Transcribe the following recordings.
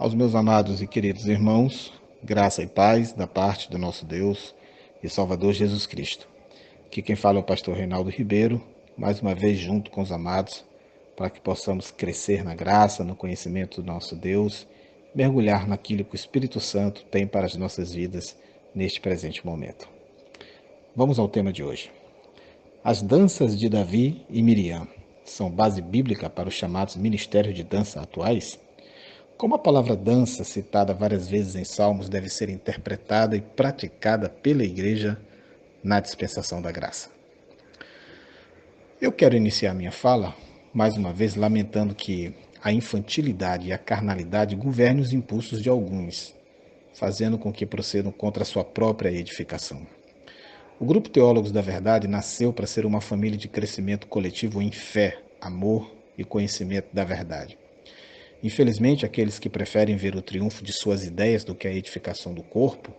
Aos meus amados e queridos irmãos, graça e paz da parte do nosso Deus e Salvador Jesus Cristo. Aqui quem fala é o pastor Reinaldo Ribeiro, mais uma vez junto com os amados, para que possamos crescer na graça, no conhecimento do nosso Deus, mergulhar naquilo que o Espírito Santo tem para as nossas vidas neste presente momento. Vamos ao tema de hoje. As danças de Davi e Miriam são base bíblica para os chamados ministérios de dança atuais? Como a palavra dança, citada várias vezes em Salmos, deve ser interpretada e praticada pela Igreja na dispensação da graça? Eu quero iniciar minha fala, mais uma vez, lamentando que a infantilidade e a carnalidade governem os impulsos de alguns, fazendo com que procedam contra a sua própria edificação. O Grupo Teólogos da Verdade nasceu para ser uma família de crescimento coletivo em fé, amor e conhecimento da verdade. Infelizmente, aqueles que preferem ver o triunfo de suas ideias do que a edificação do corpo,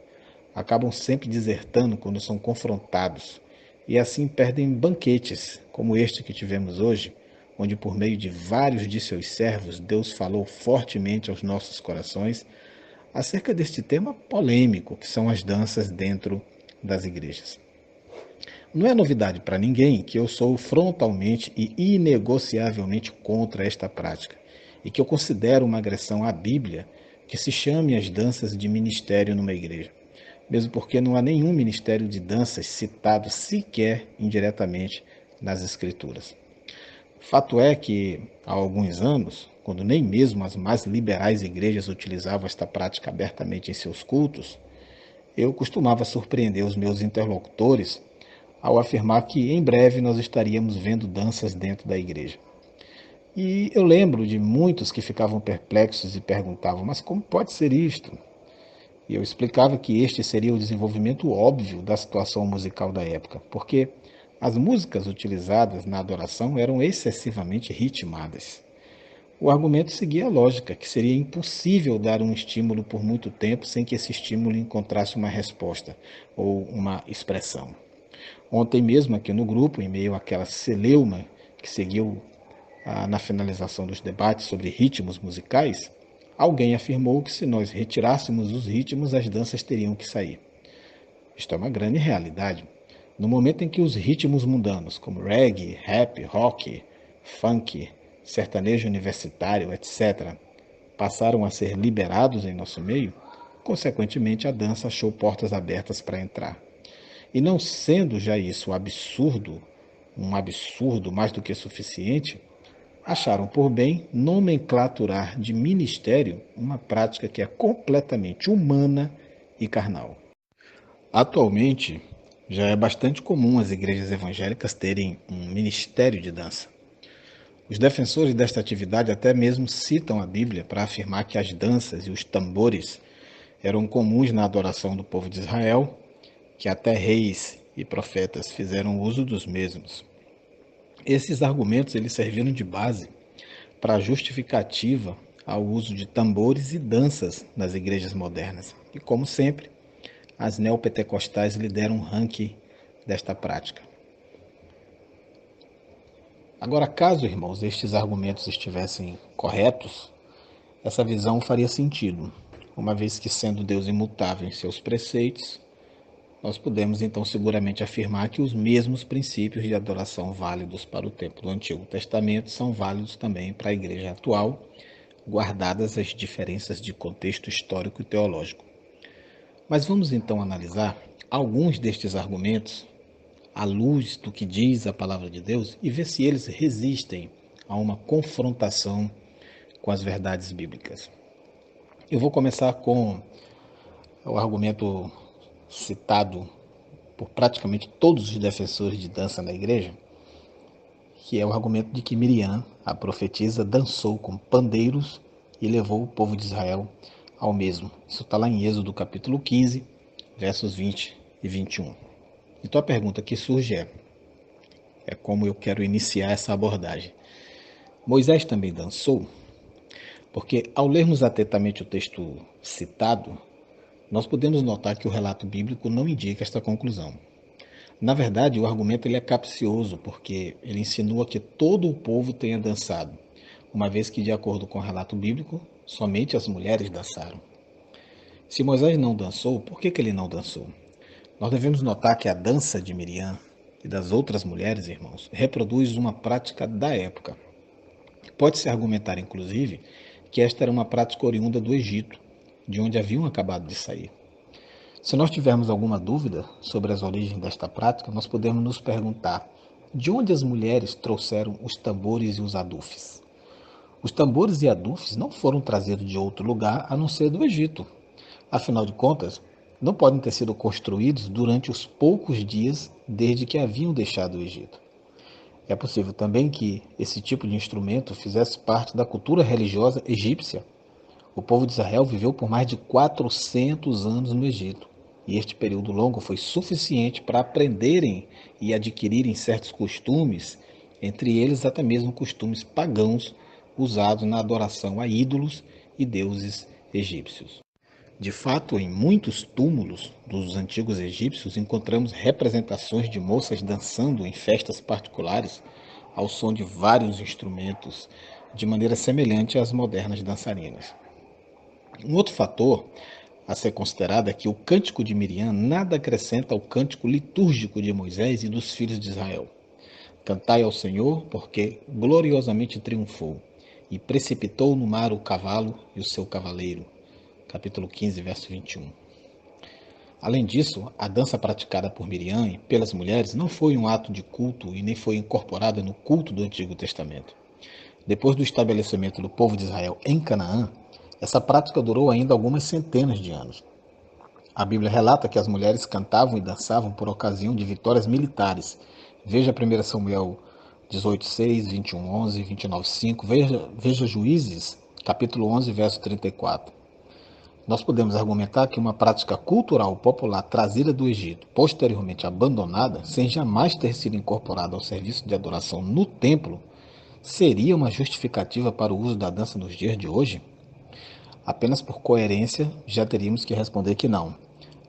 acabam sempre desertando quando são confrontados e assim perdem banquetes, como este que tivemos hoje, onde por meio de vários de seus servos, Deus falou fortemente aos nossos corações acerca deste tema polêmico que são as danças dentro das igrejas. Não é novidade para ninguém que eu sou frontalmente e inegociavelmente contra esta prática e que eu considero uma agressão à Bíblia que se chame as danças de ministério numa igreja, mesmo porque não há nenhum ministério de danças citado sequer indiretamente nas Escrituras. Fato é que, há alguns anos, quando nem mesmo as mais liberais igrejas utilizavam esta prática abertamente em seus cultos, eu costumava surpreender os meus interlocutores ao afirmar que em breve nós estaríamos vendo danças dentro da igreja. E eu lembro de muitos que ficavam perplexos e perguntavam: mas como pode ser isto? E eu explicava que este seria o desenvolvimento óbvio da situação musical da época, porque as músicas utilizadas na adoração eram excessivamente ritmadas. O argumento seguia a lógica, que seria impossível dar um estímulo por muito tempo sem que esse estímulo encontrasse uma resposta ou uma expressão. Ontem mesmo, aqui no grupo, em meio àquela celeuma que seguiu na finalização dos debates sobre ritmos musicais, alguém afirmou que se nós retirássemos os ritmos, as danças teriam que sair. Isto é uma grande realidade. No momento em que os ritmos mundanos, como reggae, rap, rock, funk, sertanejo universitário, etc., passaram a ser liberados em nosso meio, consequentemente a dança achou portas abertas para entrar. E não sendo já isso um absurdo mais do que suficiente, acharam por bem nomenclaturar de ministério uma prática que é completamente humana e carnal. Atualmente, já é bastante comum as igrejas evangélicas terem um ministério de dança. Os defensores desta atividade até mesmo citam a Bíblia para afirmar que as danças e os tambores eram comuns na adoração do povo de Israel, que até reis e profetas fizeram uso dos mesmos. Esses argumentos eles serviram de base para a justificativa ao uso de tambores e danças nas igrejas modernas. E como sempre, as neopentecostais lideram o ranking desta prática. Agora, caso, irmãos, estes argumentos estivessem corretos, essa visão faria sentido, uma vez que, sendo Deus imutável em seus preceitos, nós podemos então seguramente afirmar que os mesmos princípios de adoração válidos para o tempo do Antigo Testamento são válidos também para a igreja atual, guardadas as diferenças de contexto histórico e teológico. Mas vamos então analisar alguns destes argumentos à luz do que diz a palavra de Deus e ver se eles resistem a uma confrontação com as verdades bíblicas. Eu vou começar com o argumento citado por praticamente todos os defensores de dança na igreja, que é o argumento de que Miriam, a profetisa, dançou com pandeiros e levou o povo de Israel ao mesmo. Isso está lá em Êxodo capítulo 15, versos 20 e 21. Então a pergunta que surge é como eu quero iniciar essa abordagem. Moisés também dançou? Porque ao lermos atentamente o texto citado, nós podemos notar que o relato bíblico não indica esta conclusão. Na verdade, o argumento ele é capcioso, porque ele insinua que todo o povo tenha dançado, uma vez que, de acordo com o relato bíblico, Somente as mulheres dançaram. Se Moisés não dançou, por que ele não dançou? Nós devemos notar que a dança de Miriam e das outras mulheres, irmãos, reproduz uma prática da época. Pode-se argumentar, inclusive, que esta era uma prática oriunda do Egito, de onde haviam acabado de sair. Se nós tivermos alguma dúvida sobre as origens desta prática, nós podemos nos perguntar de onde as mulheres trouxeram os tambores e os adufes. Os tambores e adufes não foram trazidos de outro lugar a não ser do Egito. Afinal de contas, não podem ter sido construídos durante os poucos dias desde que haviam deixado o Egito. É possível também que esse tipo de instrumento fizesse parte da cultura religiosa egípcia. O povo de Israel viveu por mais de 400 anos no Egito, e este período longo foi suficiente para aprenderem e adquirirem certos costumes, entre eles até mesmo costumes pagãos usados na adoração a ídolos e deuses egípcios. De fato, em muitos túmulos dos antigos egípcios encontramos representações de moças dançando em festas particulares ao som de vários instrumentos, de maneira semelhante às modernas dançarinas. Um outro fator a ser considerado é que o cântico de Miriam nada acrescenta ao cântico litúrgico de Moisés e dos filhos de Israel. Cantai ao Senhor, porque gloriosamente triunfou, e precipitou no mar o cavalo e o seu cavaleiro. Capítulo 15, verso 21. Além disso, a dança praticada por Miriam e pelas mulheres não foi um ato de culto e nem foi incorporada no culto do Antigo Testamento. Depois do estabelecimento do povo de Israel em Canaã, essa prática durou ainda algumas centenas de anos. A Bíblia relata que as mulheres cantavam e dançavam por ocasião de vitórias militares. Veja 1 Samuel 18:6, 21:11, 29:5. Veja Juízes, capítulo 11, verso 34. Nós podemos argumentar que uma prática cultural popular trazida do Egito, posteriormente abandonada, sem jamais ter sido incorporada ao serviço de adoração no templo, seria uma justificativa para o uso da dança nos dias de hoje? Apenas por coerência, já teríamos que responder que não.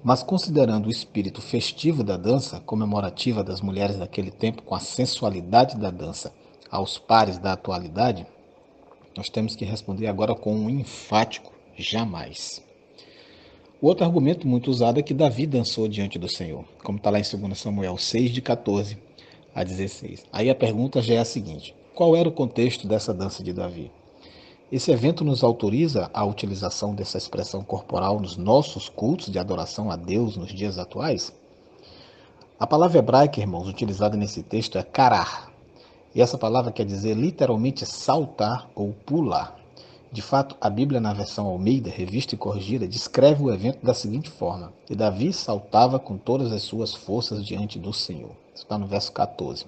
Mas considerando o espírito festivo da dança, comemorativa das mulheres daquele tempo, com a sensualidade da dança aos pares da atualidade, nós temos que responder agora com um enfático jamais. O outro argumento muito usado é que Davi dançou diante do Senhor, como está lá em 2 Samuel 6, de 14 a 16. Aí a pergunta já é a seguinte: qual era o contexto dessa dança de Davi? Esse evento nos autoriza a utilização dessa expressão corporal nos nossos cultos de adoração a Deus nos dias atuais? A palavra hebraica, irmãos, utilizada nesse texto é karar. E essa palavra quer dizer literalmente saltar ou pular. De fato, a Bíblia, na versão Almeida, revista e corrigida, descreve o evento da seguinte forma: e Davi saltava com todas as suas forças diante do Senhor. Isso está no verso 14.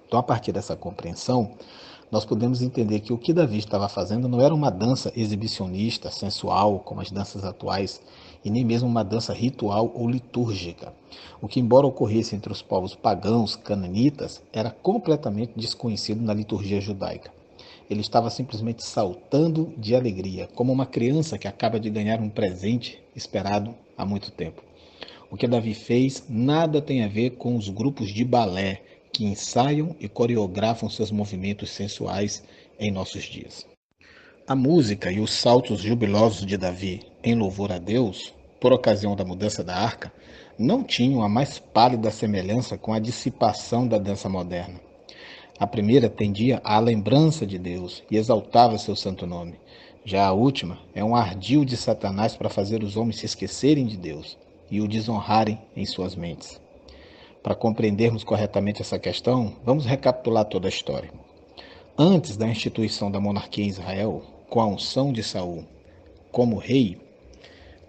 Então, a partir dessa compreensão, nós podemos entender que o que Davi estava fazendo não era uma dança exibicionista, sensual, como as danças atuais, e nem mesmo uma dança ritual ou litúrgica. O que, embora ocorresse entre os povos pagãos, cananitas, era completamente desconhecido na liturgia judaica. Ele estava simplesmente saltando de alegria, como uma criança que acaba de ganhar um presente esperado há muito tempo. O que Davi fez nada tem a ver com os grupos de balé que ensaiam e coreografam seus movimentos sensuais em nossos dias. A música e os saltos jubilosos de Davi em louvor a Deus, por ocasião da mudança da arca, não tinham a mais pálida semelhança com a dissipação da dança moderna. A primeira tendia à lembrança de Deus e exaltava seu santo nome. Já a última é um ardil de Satanás para fazer os homens se esquecerem de Deus e o desonrarem em suas mentes. Para compreendermos corretamente essa questão, vamos recapitular toda a história. Antes da instituição da monarquia em Israel, com a unção de Saul como rei,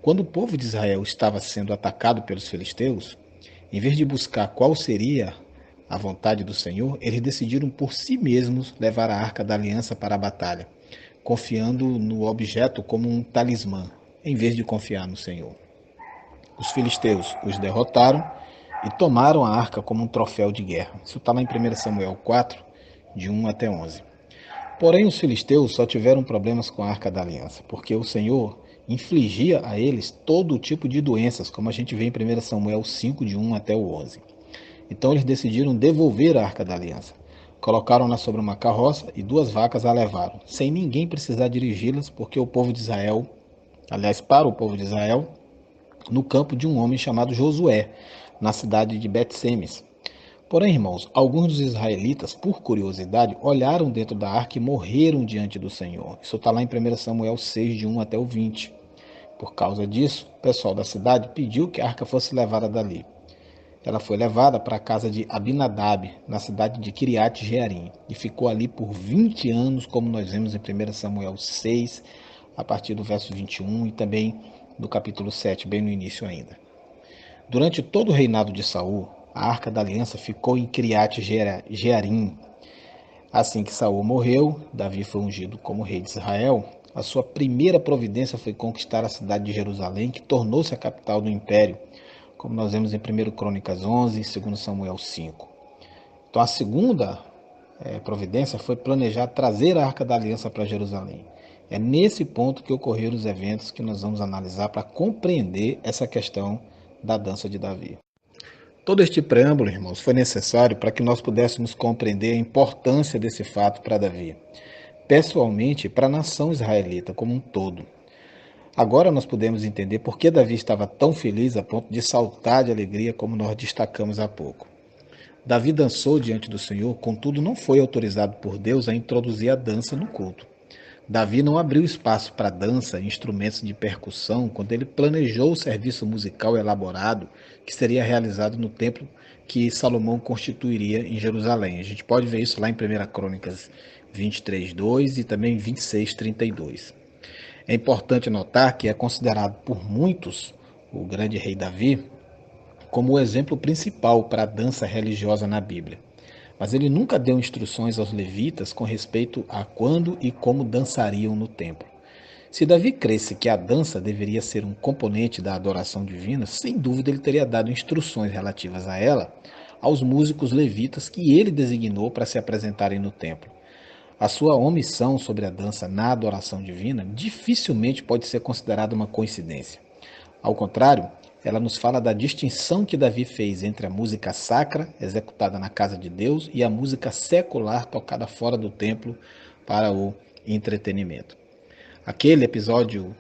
quando o povo de Israel estava sendo atacado pelos filisteus, em vez de buscar qual seria a vontade do Senhor, eles decidiram por si mesmos levar a arca da aliança para a batalha, confiando no objeto como um talismã, em vez de confiar no Senhor. Os filisteus os derrotaram e tomaram a arca como um troféu de guerra. Isso está lá em 1 Samuel 4, de 1 até 11. Porém, os filisteus só tiveram problemas com a arca da aliança, porque o Senhor infligia a eles todo tipo de doenças, como a gente vê em 1 Samuel 5, de 1 até o 11. Então eles decidiram devolver a arca da aliança. Colocaram-na sobre uma carroça e 2 vacas a levaram, sem ninguém precisar dirigi-las, porque o povo de Israel, aliás, para o povo de Israel, no campo de um homem chamado Josué, na cidade de Bet-Semes. Porém, irmãos, alguns dos israelitas, por curiosidade, olharam dentro da arca e morreram diante do Senhor. Isso está lá em 1 Samuel 6, de 1 até o 20. Por causa disso, o pessoal da cidade pediu que a arca fosse levada dali. Ela foi levada para a casa de Abinadab, na cidade de Kiriat Jearim, e ficou ali por 20 anos, como nós vemos em 1 Samuel 6, a partir do verso 21 e também no capítulo 7, bem no início ainda. Durante todo o reinado de Saul, a Arca da Aliança ficou em Kiriat Jearim. Assim que Saul morreu, Davi foi ungido como rei de Israel. A sua primeira providência foi conquistar a cidade de Jerusalém, que tornou-se a capital do império, como nós vemos em 1 Crônicas 11 e 2 Samuel 5. Então a segunda providência foi planejar trazer a Arca da Aliança para Jerusalém. É nesse ponto que ocorreram os eventos que nós vamos analisar para compreender essa questão da dança de Davi. Todo este preâmbulo, irmãos, foi necessário para que nós pudéssemos compreender a importância desse fato para Davi, pessoalmente para a nação israelita como um todo. Agora nós podemos entender por que Davi estava tão feliz a ponto de saltar de alegria, como nós destacamos há pouco. Davi dançou diante do Senhor, contudo não foi autorizado por Deus a introduzir a dança no culto. Davi não abriu espaço para dança e instrumentos de percussão quando ele planejou o serviço musical elaborado que seria realizado no templo que Salomão constituiria em Jerusalém. A gente pode ver isso lá em 1 Crônicas 23:2 e também 26:32. É importante notar que é considerado por muitos o grande rei Davi como o exemplo principal para a dança religiosa na Bíblia. Mas ele nunca deu instruções aos levitas com respeito a quando e como dançariam no templo. Se Davi cresce que a dança deveria ser um componente da adoração divina, sem dúvida ele teria dado instruções relativas a ela aos músicos levitas que ele designou para se apresentarem no templo. A sua omissão sobre a dança na adoração divina dificilmente pode ser considerada uma coincidência. Ao contrário, ela nos fala da distinção que Davi fez entre a música sacra, executada na casa de Deus, e a música secular, tocada fora do templo para o entretenimento. Aquele episódio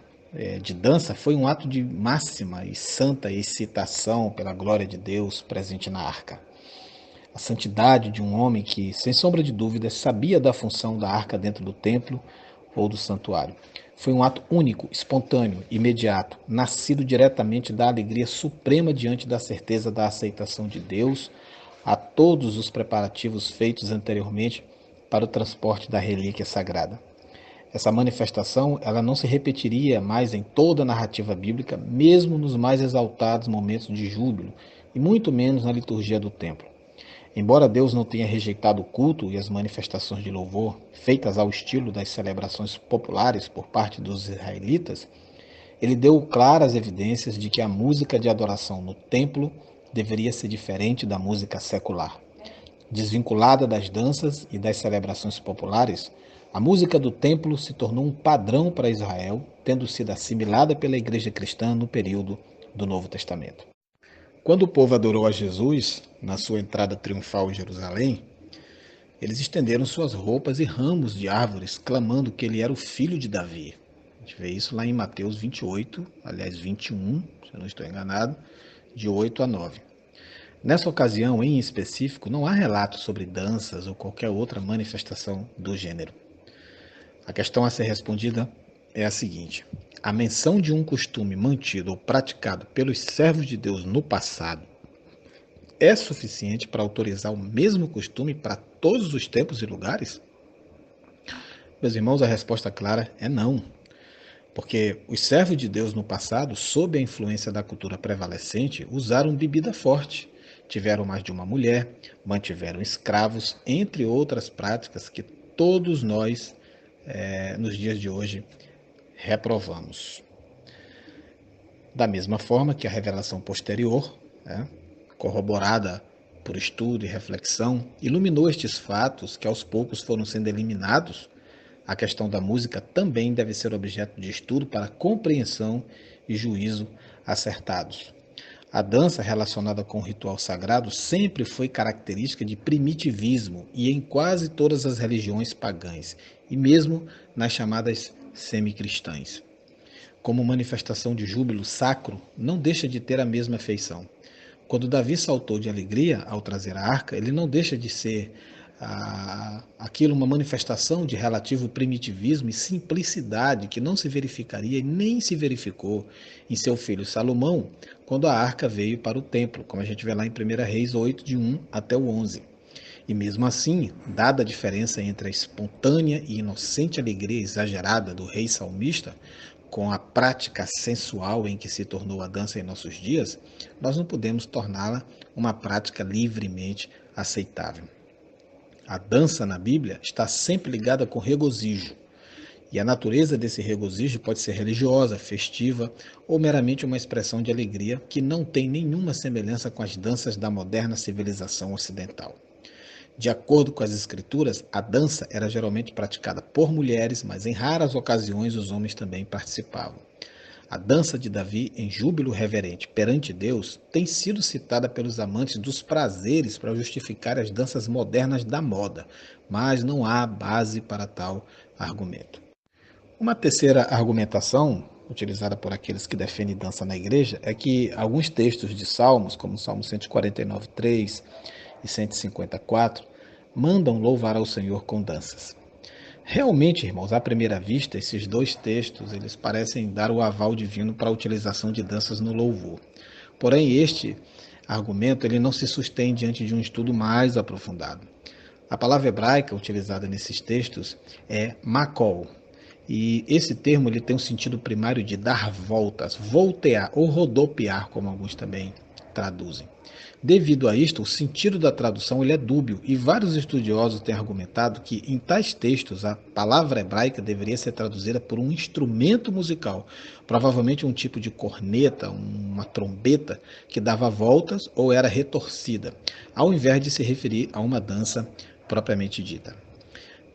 de dança foi um ato de máxima e santa excitação pela glória de Deus presente na arca. A santidade de um homem que, sem sombra de dúvidas, sabia da função da arca dentro do templo ou do santuário. Foi um ato único, espontâneo, imediato, nascido diretamente da alegria suprema diante da certeza da aceitação de Deus a todos os preparativos feitos anteriormente para o transporte da relíquia sagrada. Essa manifestação, ela não se repetiria mais em toda a narrativa bíblica, mesmo nos mais exaltados momentos de júbilo, e muito menos na liturgia do templo. Embora Deus não tenha rejeitado o culto e as manifestações de louvor feitas ao estilo das celebrações populares por parte dos israelitas, ele deu claras evidências de que a música de adoração no templo deveria ser diferente da música secular. Desvinculada das danças e das celebrações populares, a música do templo se tornou um padrão para Israel, tendo sido assimilada pela igreja cristã no período do Novo Testamento. Quando o povo adorou a Jesus, na sua entrada triunfal em Jerusalém, eles estenderam suas roupas e ramos de árvores, clamando que ele era o filho de Davi. A gente vê isso lá em Mateus 28, aliás 21, se eu não estou enganado, de 8 a 9. Nessa ocasião, em específico, não há relatos sobre danças ou qualquer outra manifestação do gênero. A questão a ser respondida é a seguinte: a menção de um costume mantido ou praticado pelos servos de Deus no passado é suficiente para autorizar o mesmo costume para todos os tempos e lugares? Meus irmãos, a resposta clara é não. Porque os servos de Deus no passado, sob a influência da cultura prevalecente, usaram bebida forte, tiveram mais de uma mulher, mantiveram escravos, entre outras práticas que todos nós, nos dias de hoje, reprovamos. Da mesma forma que a revelação posterior, corroborada por estudo e reflexão, iluminou estes fatos que aos poucos foram sendo eliminados, a questão da música também deve ser objeto de estudo para compreensão e juízo acertados. A dança relacionada com o ritual sagrado sempre foi característica de primitivismo e em quase todas as religiões pagãs, e mesmo nas chamadas semicristãs. Como manifestação de júbilo sacro, não deixa de ter a mesma feição. Quando Davi saltou de alegria ao trazer a arca, ele não deixa de ser aquilo uma manifestação de relativo primitivismo e simplicidade que não se verificaria e nem se verificou em seu filho Salomão quando a arca veio para o templo, como a gente vê lá em 1 Reis 8, de 1 até o 11. E mesmo assim, dada a diferença entre a espontânea e inocente alegria exagerada do rei salmista, com a prática sensual em que se tornou a dança em nossos dias, nós não podemos torná-la uma prática livremente aceitável. A dança na Bíblia está sempre ligada com regozijo, e a natureza desse regozijo pode ser religiosa, festiva ou meramente uma expressão de alegria que não tem nenhuma semelhança com as danças da moderna civilização ocidental. De acordo com as escrituras, a dança era geralmente praticada por mulheres, mas em raras ocasiões os homens também participavam. A dança de Davi em júbilo reverente perante Deus tem sido citada pelos amantes dos prazeres para justificar as danças modernas da moda, mas não há base para tal argumento. Uma terceira argumentação, utilizada por aqueles que defendem dança na igreja, é que alguns textos de Salmos, como o Salmo 149:3 e 154, mandam louvar ao Senhor com danças. Realmente, irmãos, à primeira vista, esses dois textos, eles parecem dar o aval divino para a utilização de danças no louvor. Porém, este argumento ele não se sustém diante de um estudo mais aprofundado. A palavra hebraica utilizada nesses textos é makol, e esse termo ele tem um sentido primário de dar voltas, voltear ou rodopiar, como alguns também traduzem. Devido a isto, o sentido da tradução ele é dúbio e vários estudiosos têm argumentado que em tais textos a palavra hebraica deveria ser traduzida por um instrumento musical, provavelmente um tipo de corneta, uma trombeta que dava voltas ou era retorcida, ao invés de se referir a uma dança propriamente dita.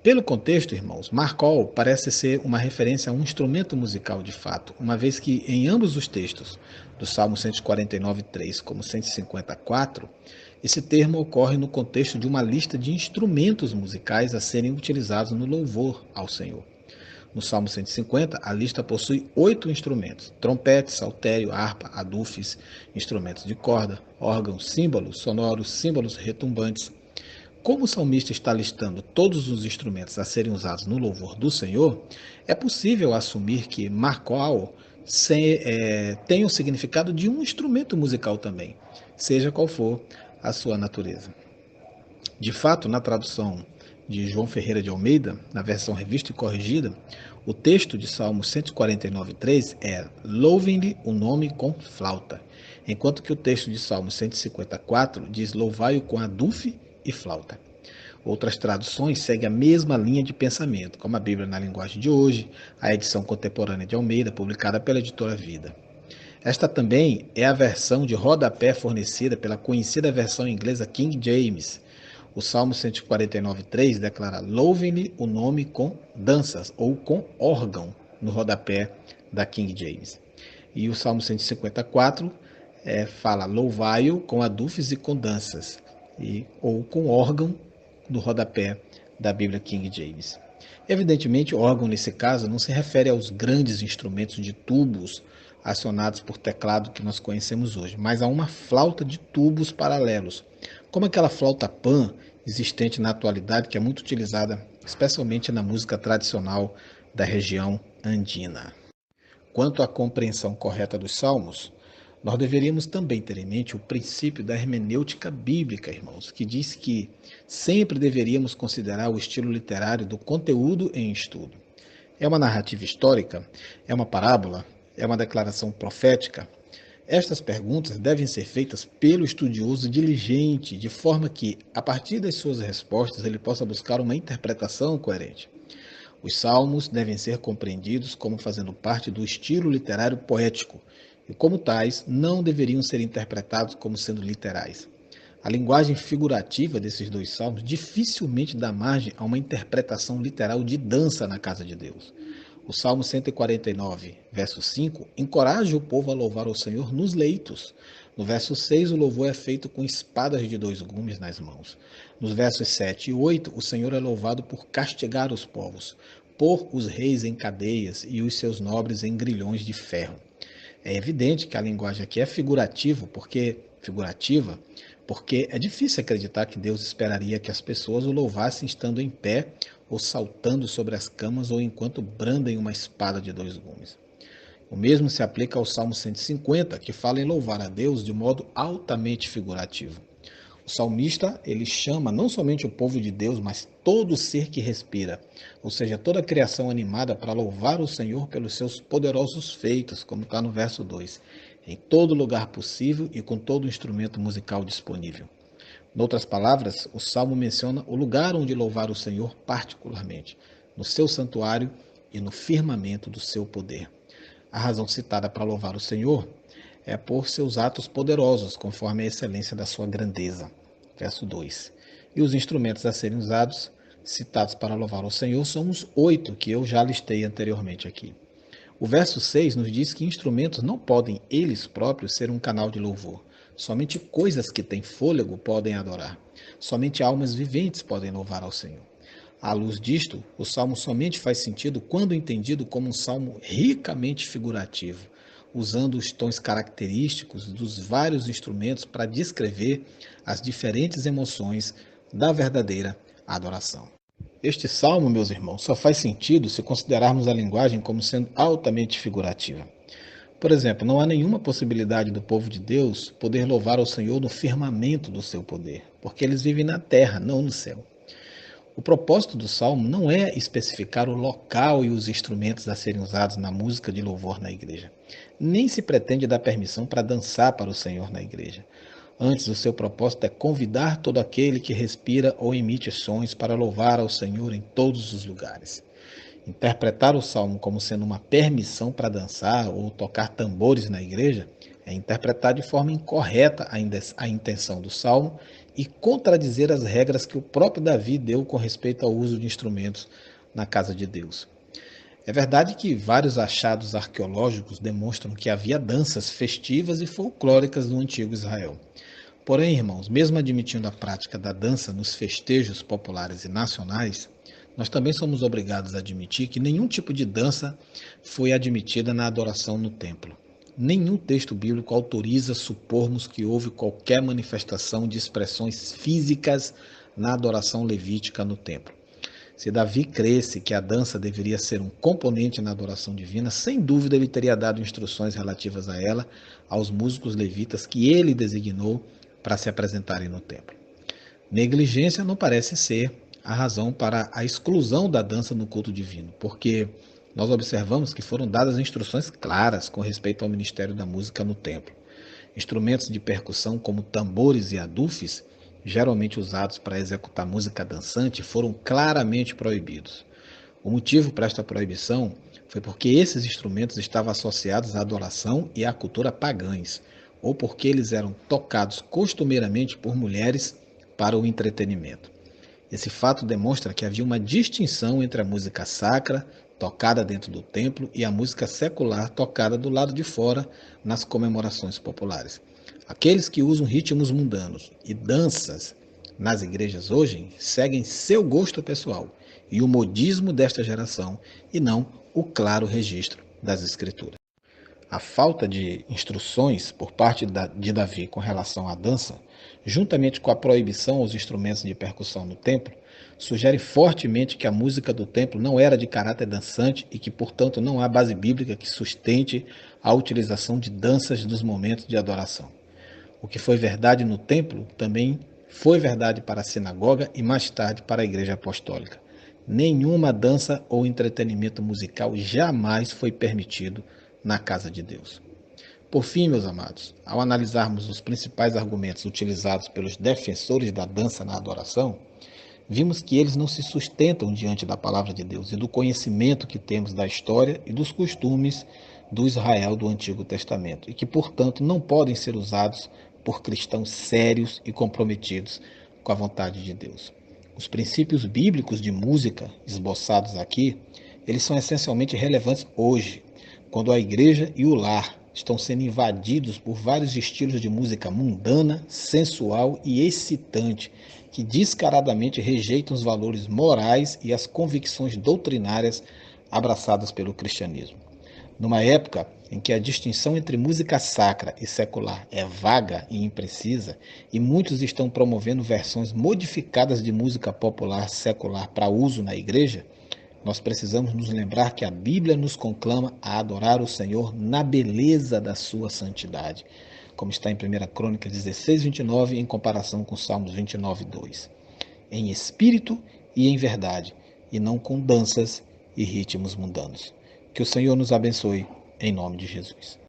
Pelo contexto, irmãos, Marcol parece ser uma referência a um instrumento musical de fato, uma vez que em ambos os textos, do Salmo 149:3 como 154, esse termo ocorre no contexto de uma lista de instrumentos musicais a serem utilizados no louvor ao Senhor. No Salmo 150, a lista possui 8 instrumentos: trompete, saltério, harpa, adufes, instrumentos de corda, órgãos, símbolos sonoros, símbolos retumbantes. Como o salmista está listando todos os instrumentos a serem usados no louvor do Senhor, é possível assumir que Marcoal tem o significado de um instrumento musical também, seja qual for a sua natureza. De fato, na tradução de João Ferreira de Almeida, na versão revista e corrigida, o texto de Salmo 149:3 é "Louvem-lhe o nome com flauta", enquanto que o texto de Salmo 154 diz "Louvai-o com adufe e flauta". Outras traduções seguem a mesma linha de pensamento, como a Bíblia na linguagem de hoje, a edição contemporânea de Almeida, publicada pela editora Vida. Esta também é a versão de rodapé fornecida pela conhecida versão inglesa King James. O Salmo 149:3 declara "Louvem-lhe o nome com danças" ou com órgão no rodapé da King James. E o Salmo 154 fala "Louvai-o com adufes e com danças", ou com órgão no rodapé da Bíblia King James. Evidentemente, o órgão nesse caso não se refere aos grandes instrumentos de tubos acionados por teclado que nós conhecemos hoje, mas a uma flauta de tubos paralelos, como aquela flauta pan existente na atualidade, que é muito utilizada especialmente na música tradicional da região andina. Quanto à compreensão correta dos salmos, nós deveríamos também ter em mente o princípio da hermenêutica bíblica, irmãos, que diz que sempre deveríamos considerar o estilo literário do conteúdo em estudo. É uma narrativa histórica? É uma parábola? É uma declaração profética? Estas perguntas devem ser feitas pelo estudioso diligente, de forma que, a partir das suas respostas, ele possa buscar uma interpretação coerente. Os salmos devem ser compreendidos como fazendo parte do estilo literário poético, e, como tais, não deveriam ser interpretados como sendo literais. A linguagem figurativa desses dois salmos dificilmente dá margem a uma interpretação literal de dança na casa de Deus. O Salmo 149, verso 5, encoraja o povo a louvar o Senhor nos leitos. No verso 6, o louvor é feito com espadas de 2 gumes nas mãos. Nos versos 7 e 8, o Senhor é louvado por castigar os povos, pôr os reis em cadeias e os seus nobres em grilhões de ferro. É evidente que a linguagem aqui é figurativa, porque é difícil acreditar que Deus esperaria que as pessoas o louvassem estando em pé ou saltando sobre as camas ou enquanto brandem uma espada de 2 gumes. O mesmo se aplica ao Salmo 150, que fala em louvar a Deus de modo altamente figurativo. O salmista, ele chama não somente o povo de Deus, mas todo ser que respira, ou seja, toda a criação animada para louvar o Senhor pelos seus poderosos feitos, como está no verso 2, em todo lugar possível e com todo instrumento musical disponível. Em outras palavras, o Salmo menciona o lugar onde louvar o Senhor particularmente, no seu santuário e no firmamento do seu poder. A razão citada para louvar o Senhor é por seus atos poderosos, conforme a excelência da sua grandeza. Verso 2. E os instrumentos a serem usados, citados para louvar o Senhor, são os 8 que eu já listei anteriormente aqui. O verso 6 nos diz que instrumentos não podem, eles próprios, ser um canal de louvor. Somente coisas que têm fôlego podem adorar. Somente almas viventes podem louvar ao Senhor. À luz disto, o salmo somente faz sentido quando entendido como um salmo ricamente figurativo, usando os tons característicos dos vários instrumentos para descrever as diferentes emoções da verdadeira adoração. Este salmo, meus irmãos, só faz sentido se considerarmos a linguagem como sendo altamente figurativa. Por exemplo, não há nenhuma possibilidade do povo de Deus poder louvar ao Senhor no firmamento do seu poder, porque eles vivem na terra, não no céu. O propósito do salmo não é especificar o local e os instrumentos a serem usados na música de louvor na igreja. Nem se pretende dar permissão para dançar para o Senhor na igreja. Antes, o seu propósito é convidar todo aquele que respira ou emite sons para louvar ao Senhor em todos os lugares. Interpretar o salmo como sendo uma permissão para dançar ou tocar tambores na igreja é interpretar de forma incorreta a intenção do salmo e contradizer as regras que o próprio Davi deu com respeito ao uso de instrumentos na casa de Deus. É verdade que vários achados arqueológicos demonstram que havia danças festivas e folclóricas no antigo Israel. Porém, irmãos, mesmo admitindo a prática da dança nos festejos populares e nacionais, nós também somos obrigados a admitir que nenhum tipo de dança foi admitida na adoração no templo. Nenhum texto bíblico autoriza supormos que houve qualquer manifestação de expressões físicas na adoração levítica no templo. Se Davi cresce que a dança deveria ser um componente na adoração divina, sem dúvida ele teria dado instruções relativas a ela aos músicos levitas que ele designou para se apresentarem no templo. Negligência não parece ser a razão para a exclusão da dança no culto divino, porque nós observamos que foram dadas instruções claras com respeito ao ministério da música no templo. Instrumentos de percussão como tambores e adufes, geralmente usados para executar música dançante, foram claramente proibidos. O motivo para esta proibição foi porque esses instrumentos estavam associados à adoração e à cultura pagãs, ou porque eles eram tocados costumeiramente por mulheres para o entretenimento. Esse fato demonstra que havia uma distinção entre a música sacra, tocada dentro do templo, e a música secular, tocada do lado de fora, nas comemorações populares. Aqueles que usam ritmos mundanos e danças nas igrejas hoje seguem seu gosto pessoal e o modismo desta geração, e não o claro registro das Escrituras. A falta de instruções por parte de Davi com relação à dança, juntamente com a proibição aos instrumentos de percussão no templo, sugere fortemente que a música do templo não era de caráter dançante e que, portanto, não há base bíblica que sustente a utilização de danças nos momentos de adoração. O que foi verdade no templo também foi verdade para a sinagoga e mais tarde para a igreja apostólica. Nenhuma dança ou entretenimento musical jamais foi permitido na casa de Deus. Por fim, meus amados, ao analisarmos os principais argumentos utilizados pelos defensores da dança na adoração, vimos que eles não se sustentam diante da palavra de Deus e do conhecimento que temos da história e dos costumes do Israel do Antigo Testamento, e que, portanto, não podem ser usados por cristãos sérios e comprometidos com a vontade de Deus. Os princípios bíblicos de música esboçados aqui eles são essencialmente relevantes hoje, quando a igreja e o lar estão sendo invadidos por vários estilos de música mundana, sensual e excitante, que descaradamente rejeitam os valores morais e as convicções doutrinárias abraçadas pelo cristianismo. Numa época em que a distinção entre música sacra e secular é vaga e imprecisa, e muitos estão promovendo versões modificadas de música popular secular para uso na igreja, nós precisamos nos lembrar que a Bíblia nos conclama a adorar o Senhor na beleza da sua santidade, como está em 1 Crônicas 16, 29, em comparação com Salmos 29, 2. Em espírito e em verdade, e não com danças e ritmos mundanos. Que o Senhor nos abençoe, em nome de Jesus.